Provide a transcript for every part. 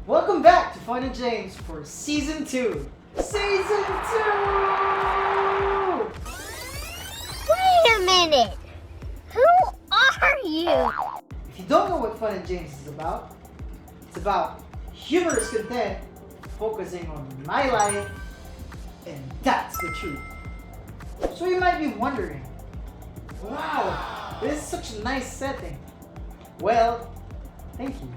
Welcome back to Fun and James for Season 2. Season 2! Wait a minute! Who are you? If you don't know what Fun and James is about, it's about humorous content focusing on my life, and that's the truth. So you might be wondering, wow, this is such a nice setting. Well, thank you.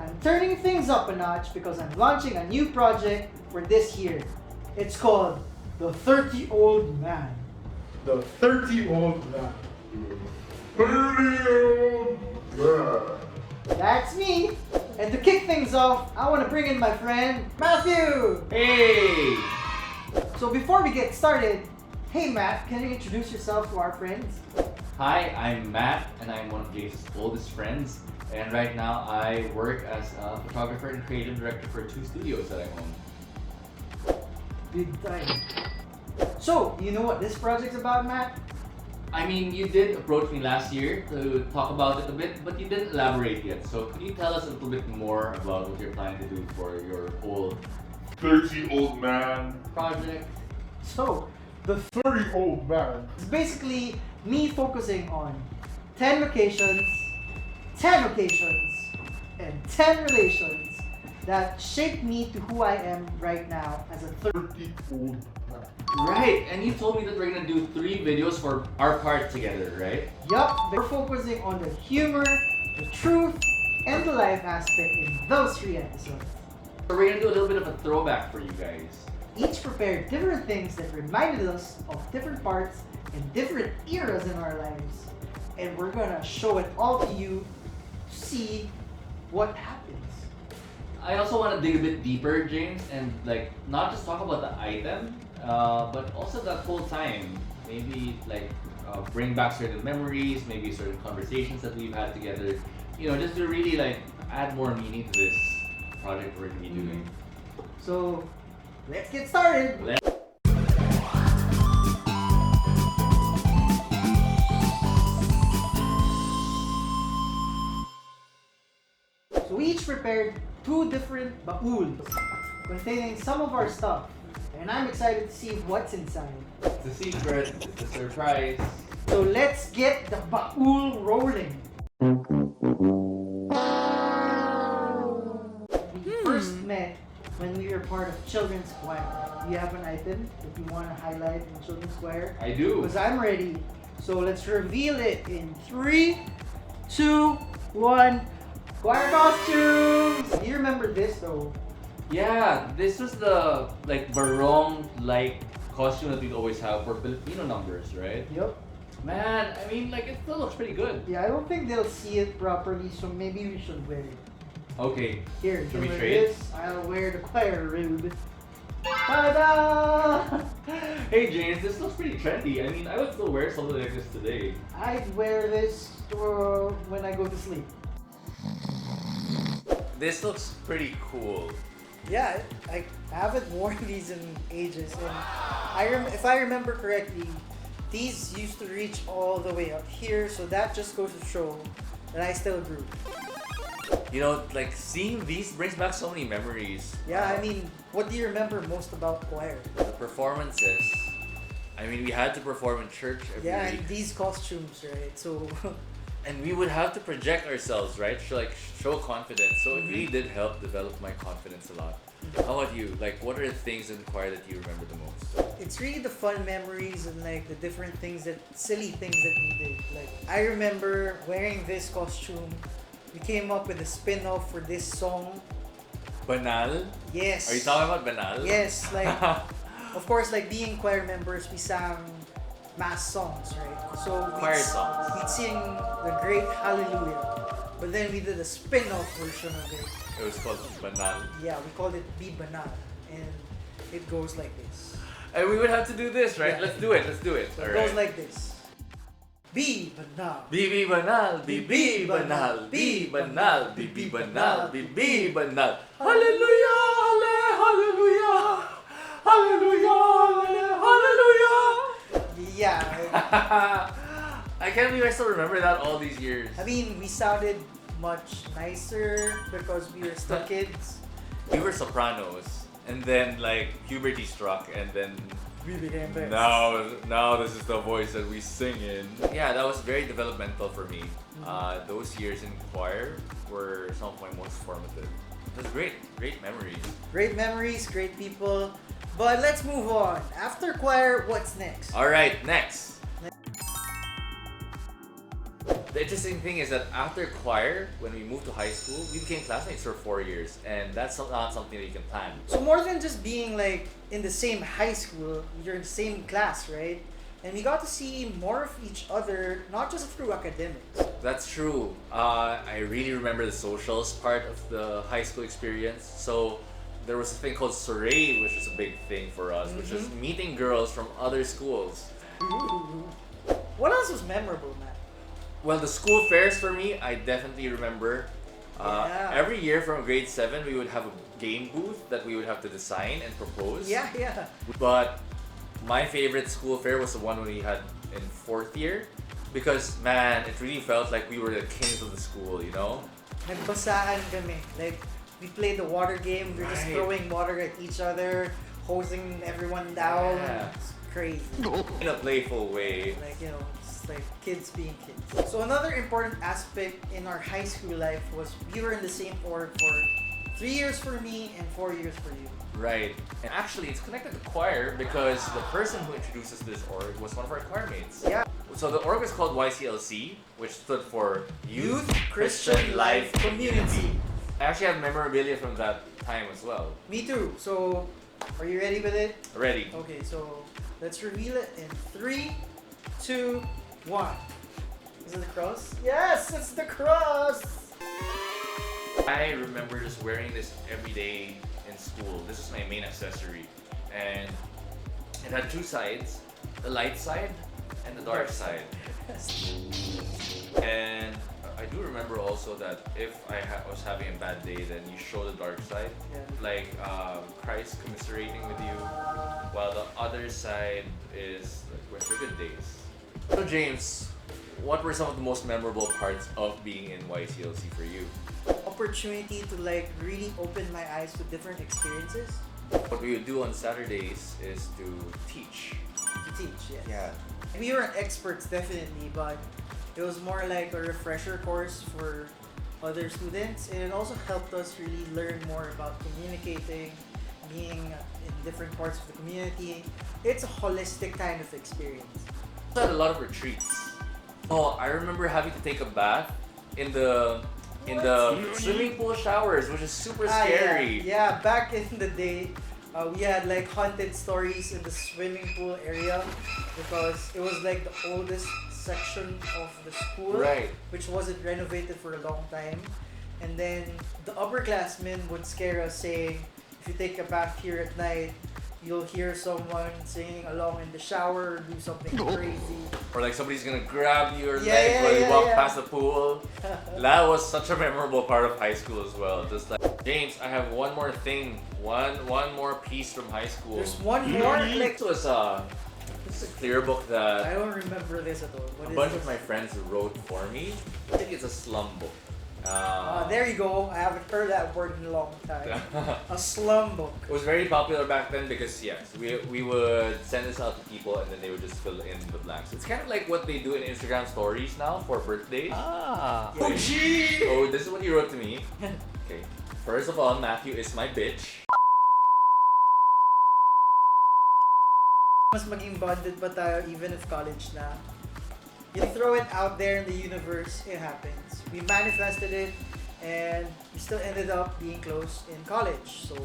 I'm turning things up a notch because I'm launching a new project for this year. It's called The 30-Old Man. The 30-old man. 30-old man. That's me. And to kick things off, I want to bring in my friend, Matthew. Hey! So before we get started, hey Matt, can you introduce yourself to our friends? Hi, I'm Matt, and I'm one of James' oldest friends. And right now, I work as a photographer and creative director for 2 studios that I own. Big time. So, you know what this project's about, Matt? I mean, you did approach me last year to talk about it a bit, but you didn't elaborate yet. So, could you tell us a little bit more about what you're planning to do for your whole 30-old man. project? So, the 30-old man. it's basically me focusing on 10 locations, 10 occasions, and 10 relations that shaped me to who I am right now as a 30-old man. Right, and you told me that we're gonna do 3 videos for our part together, right? Yup, we're focusing on the humor, the truth, and the life aspect in those 3 episodes. So we're gonna do a little bit of a throwback for you guys. Each prepared different things that reminded us of different parts and different eras in our lives. And we're gonna show it all to you to see what happens. I also want to dig a bit deeper, James, and like not just talk about the item, but also that whole time. Maybe like bring back certain memories, maybe certain conversations that we've had together. You know, just to really like add more meaning to this project we're gonna be doing. So, let's get started! Let- So we each prepared 2 different bauls containing some of our stuff. And I'm excited to see what's inside. It's a secret. It's a surprise. So let's get the baul rolling. We first met when we were part of Children's Choir. Do you have an item that you want to highlight in Children's Choir? I do. Because I'm ready. So let's reveal it in 3, 2, 1. Choir costumes! Do you remember this though? Yeah, this was the like barong-like costume that we'd always have for Filipino numbers, right? Yep. Man, I mean, like it still looks pretty good. Yeah, I don't think they'll see it properly, so maybe we should wear it. Okay. Here, Should we wear trade? this. I'll wear the choir robe. Ta-da! Hey James, this looks pretty trendy. I mean, I would still wear something like this today. I'd wear this when I go to sleep. This looks pretty cool. Yeah, I haven't worn these in ages, and if I remember correctly, these used to reach all the way up here, so that just goes to show that I still grew. You know, like seeing these brings back so many memories. Yeah, I mean, what do you remember most about choir? The performances. I mean, we had to perform in church every Yeah, week. and these costumes, right? So, And we would have to project ourselves, right? Show confidence. So it really did help develop my confidence a lot. How about you? Like, what are the things in choir that you remember the most? it's really the fun memories and like the different things silly things that we did. Like, I remember wearing this costume. We came up with a spin-off for this song. Banal? Yes. Are you talking about Banal? Yes, like, of course, like being choir members, we sang mass songs, right? So Choir songs. we'd sing the great Hallelujah, but then we did a spin-off version of it. It was called Banal. Yeah, we called it Be Banal, and it goes like this. And we would have to do this, right? Yeah. Let's do it. So it goes like this. Be Banal. Bibi banal, bibi banal, bi banal, bibi banal, bibi banal. Hallelujah, hallelujah, hallelujah, hallelujah. Yeah, I can't believe I still remember that all these years. I mean, we sounded much nicer because we were still kids. We were sopranos, and then like puberty struck, and then We became best. now this is the voice that we sing in. Yeah, that was very developmental for me. Those years in choir were some of my most formative. It was great memories. Great memories, great people. But let's move on. After choir, what's next? All right, next. The interesting thing is that after choir, when we moved to high school, we became classmates for 4 years, and that's not something that you can plan. So more than just being like in the same high school, you're in the same class, right? And we got to see more of each other, not just through academics. That's true. I really remember the socials part of the high school experience. So there was a thing called soiree, which was a big thing for us, which was meeting girls from other schools. Ooh. What else was memorable, Matt? Well, the school fairs for me, I definitely remember. Yeah. Every year from grade 7, we would have a game booth that we would have to design and propose. Yeah, yeah. But my favorite school fair was the one we had in 4th year. Because, man, it really felt like we were the kings of the school, you know? Nagbasaan kami. Like, we played the water game. We were just Right. throwing water at each other, hosing everyone down. Yeah. It's crazy. In a playful way. Like, you know, it's like kids being kids. So another important aspect in our high school life was we were in the same org for 3 years for me and 4 years for you. Right. And actually, it's connected to choir because the person who introduced us to this org was one of our choir mates. Yeah. So the org is called YCLC, which stood for Youth Christian Life Community. I actually have memorabilia from that time as well. Me too. So, are you ready with it? Ready? Okay, so let's reveal it in 3, 2, 1. Is it the cross? Yes, it's the cross! I remember just wearing this every day in school. This is my main accessory. And it had 2 sides, the light side and the dark side. And I do remember also that if I was having a bad day, then you show the dark side, Yeah. like Christ commiserating with you, while the other side is like with your good days. So James, what were some of the most memorable parts of being in YCLC for you? Opportunity to like really open my eyes to different experiences. What we would do on Saturdays is to teach. To teach, yes. Yeah. We weren't experts definitely, but it was more like a refresher course for other students, and it also helped us really learn more about communicating, being in different parts of the community. It's a holistic kind of experience. We had a lot of retreats. Oh, I remember having to take a bath in the swimming pool showers, which is super scary. Yeah, back in the day, we had like haunted stories in the swimming pool area because it was like the oldest section of the school, Right. which wasn't renovated for a long time. And then the upperclassmen would scare us saying, if you take a bath here at night, you'll hear someone singing along in the shower or do something crazy. Or like somebody's gonna grab your Yeah, leg yeah, while you yeah, walk yeah. past the pool. That was such a memorable part of high school as well. Just like James, I have one more thing, one more piece from high school. There's one more, like, This was this is a clear book that I don't remember this at all. What a is bunch this? of my friends wrote for me. I think it's a slum book. There you go. I haven't heard that word in a long time. A slum book. It was very popular back then because yes, we would send this out to people and then they would just fill in the blanks. It's kind of like what they do in Instagram stories now for birthdays. Ah. Yeah. So this is what he wrote to me. Okay. First of all, Matthew is my bitch. Mas maging bonded pa tayo even if college na. You throw it out there in the universe, it happens. We manifested it, and we still ended up being close in college. So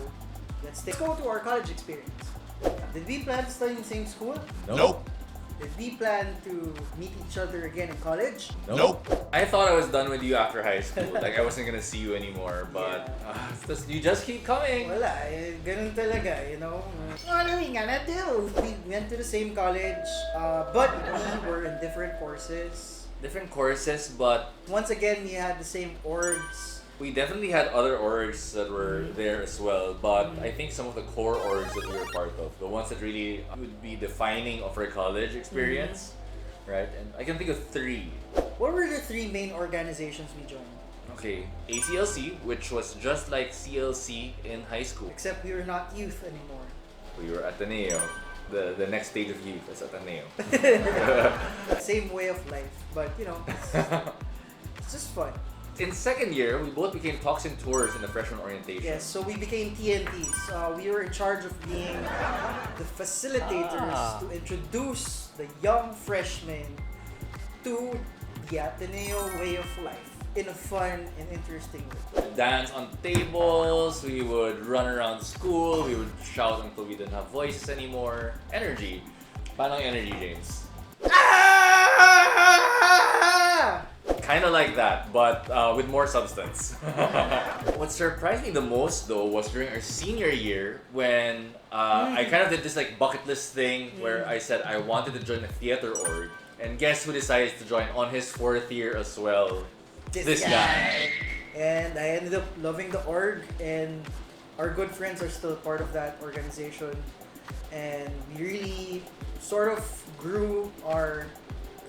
let's go to our college experience. Did we plan to study in the same school? Nope. Did we plan to meet each other again in college? Nope. I thought I was done with you after high school. Like I wasn't gonna see you anymore, but you just keep coming. Wala, ganun talaga, you know. What are we gonna do? We went to the same college, but we were in different courses. Different courses, but Once again, we had the same orgs. we definitely had other orgs that were there as well. But I think some of the core orgs that we were part of, the ones that really would be defining of our college experience, right? And I can think of 3. What were the 3 main organizations we joined? Okay, ACLC, which was just like CLC in high school. Except we were not youth anymore. We were Ateneo. The next stage of youth is Ateneo. Same way of life, but you know, it's just fun. In second year, we both became talks and tours in the freshman orientation. Yes, so we became TNTs. We were in charge of being the facilitators to introduce the young freshmen to the Ateneo way of life in a fun and interesting way. Dance on tables, we would run around school, we would shout until we didn't have voices anymore. Energy. Paano yung energy, James? Kind of like that, but with more substance. What surprised me the most, though, was during our senior year when I kind of did this like bucket list thing where I said I wanted to join a theater org, and guess who decided to join on his fourth year as well? This guy. And I ended up loving the org, and our good friends are still part of that organization, and we really sort of grew our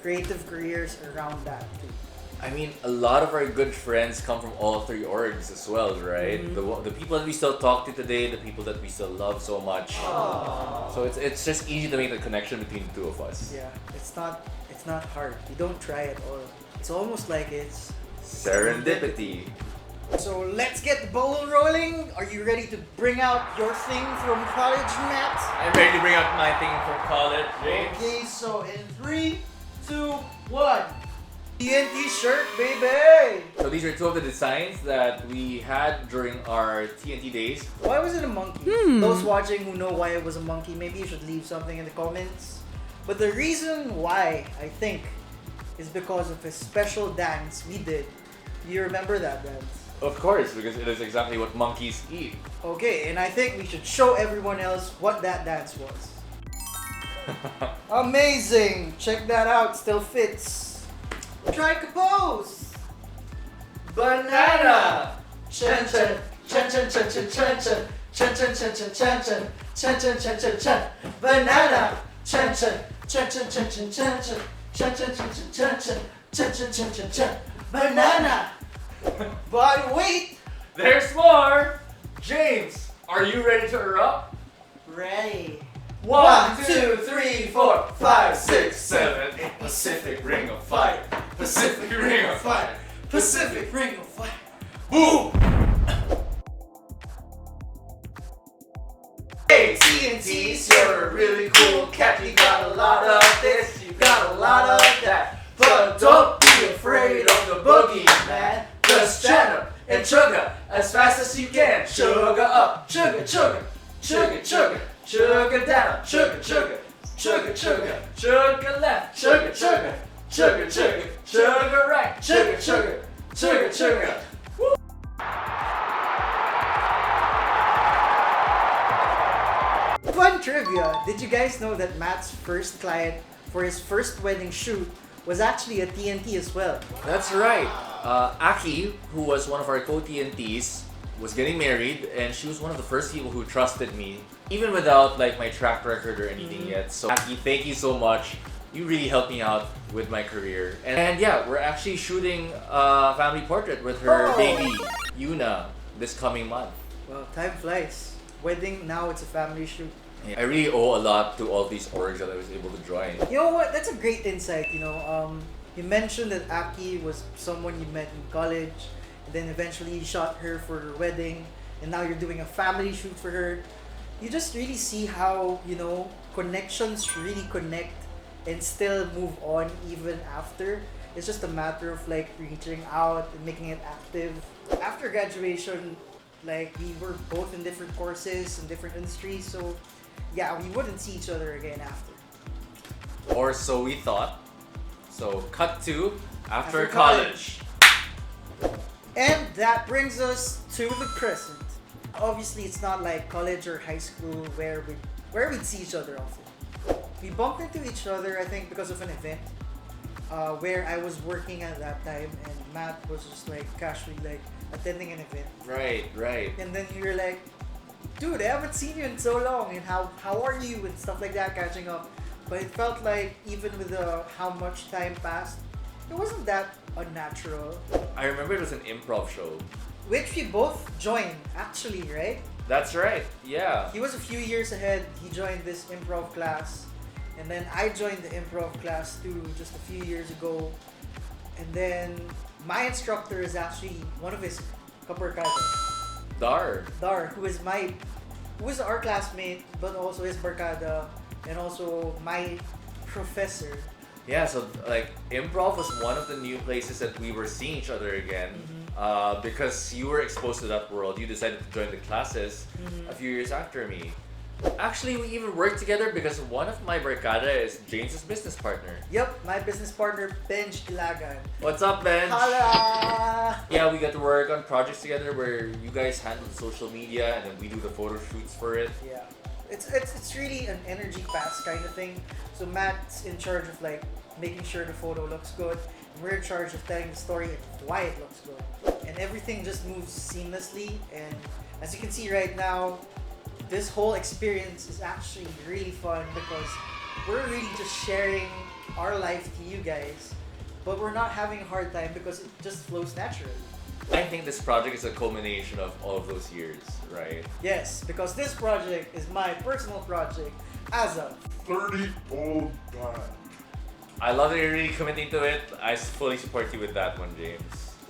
creative careers around that too. I mean, a lot of our good friends come from all three orgs as well, right? The people that we still talk to today, the people that we still love so much. So it's just easy to make the connection between the two of us. Yeah, it's not hard. You don't try at all. It's almost like it's Serendipity. So let's get the ball rolling. Are you ready to bring out your thing from college, Matt? I'm ready to bring out my thing from college, James. Okay, so in 3, 2, 1. TNT shirt, baby! So these are two of the designs that we had during our TNT days. Why was it a monkey? Those watching who know why it was a monkey, maybe you should leave something in the comments. But the reason why, I think, is because of a special dance we did. Do you remember that dance? Of course, because it is exactly what monkeys eat. Okay, and I think we should show everyone else what that dance was. Amazing! Check that out, still fits. Try compose! Banana! Chan chan chan chan chan chan chan chan chan chan chan chan chan chan chan chan chan chan banana! Chan chan chan chan chan chan chan chan chan chan chan chan chan chan chan chan chan banana! But wait! There's more! James, are you ready to erupt? Ready. 1, 2, 3, 4, 5, 6, 7, 8. Pacific Ring of Fire. Pacific Ring of Fire. Pacific Ring of Fire. Boom! Hey TNTs, you're a really cool cat. You got a lot of this, you got a lot of that. But don't be afraid of the boogie, man. Just stand up and chugga as fast as you can. Chugga up, chugga chugga, chugga chugga, chugga down, chugga chugga, chugga chugga, chugga left, chugga chugga, chugga chugga, chugga right, chugga chugga, chugga chugga. Fun trivia! Did you guys know that Matt's first client for his first wedding shoot was actually a TNT as well? That's right. Aki, who was one of our co-TNTs, was getting married, and she was one of the first people who trusted me, even without like my track record or anything yet. So Aki, thank you so much. You really helped me out with my career. And yeah, we're actually shooting a family portrait with her baby, Yuna, this coming month. Well, time flies. Wedding, now it's a family shoot. I really owe a lot to all these orgs that I was able to join. You know what? That's a great insight, you know. You mentioned that Aki was someone you met in college, and then eventually you shot her for her wedding, and now you're doing a family shoot for her. You just really see how, you know, connections really connect and still move on even after. It's just a matter of like reaching out and making it active. After graduation, like we were both in different courses and different industries, so yeah, we wouldn't see each other again after. Or so we thought. So cut to after college. And that brings us to the present. Obviously, it's not like college or high school where we'd see each other often. We bumped into each other, I think, because of an event where I was working at that time, and Matt was just like casually like attending an event. Right. And then you're like, dude, I haven't seen you in so long, and how are you and stuff like that, catching up. But it felt like even with how much time passed, it wasn't that unnatural. I remember it was an improv show. Which we both joined, actually, right? That's right. Yeah. He was a few years ahead. He joined this improv class. And then I joined the improv class too, just a few years ago. And then my instructor is actually one of his kabarkada, Dar. Dar, who is our classmate, but also his barkada, and also my professor. Yeah, so like improv was one of the new places that we were seeing each other again. Because you were exposed to that world, you decided to join the classes a few years after me. Actually, we even worked together because one of my barkada is James's business partner. Yep, my business partner, Benj Ilagan. What's up, Ben? Hala! Yeah, we got to work on projects together where you guys handle the social media and then we do the photo shoots for it. Yeah. It's really an energy pass kind of thing. So Matt's in charge of like making sure the photo looks good. And we're in charge of telling the story and why it looks good. And everything just moves seamlessly. And as you can see right now, this whole experience is actually really fun because we're really just sharing our life to you guys. But we're not having a hard time because it just flows naturally. I think this project is a culmination of all of those years, right? Yes, because this project is my personal project as a 30 old man. I love that you're really committing to it. I fully support you with that one, James.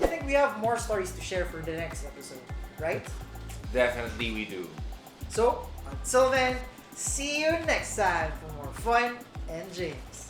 I think we have more stories to share for the next episode, right? Definitely we do. So, until then, see you next time for more fun and James.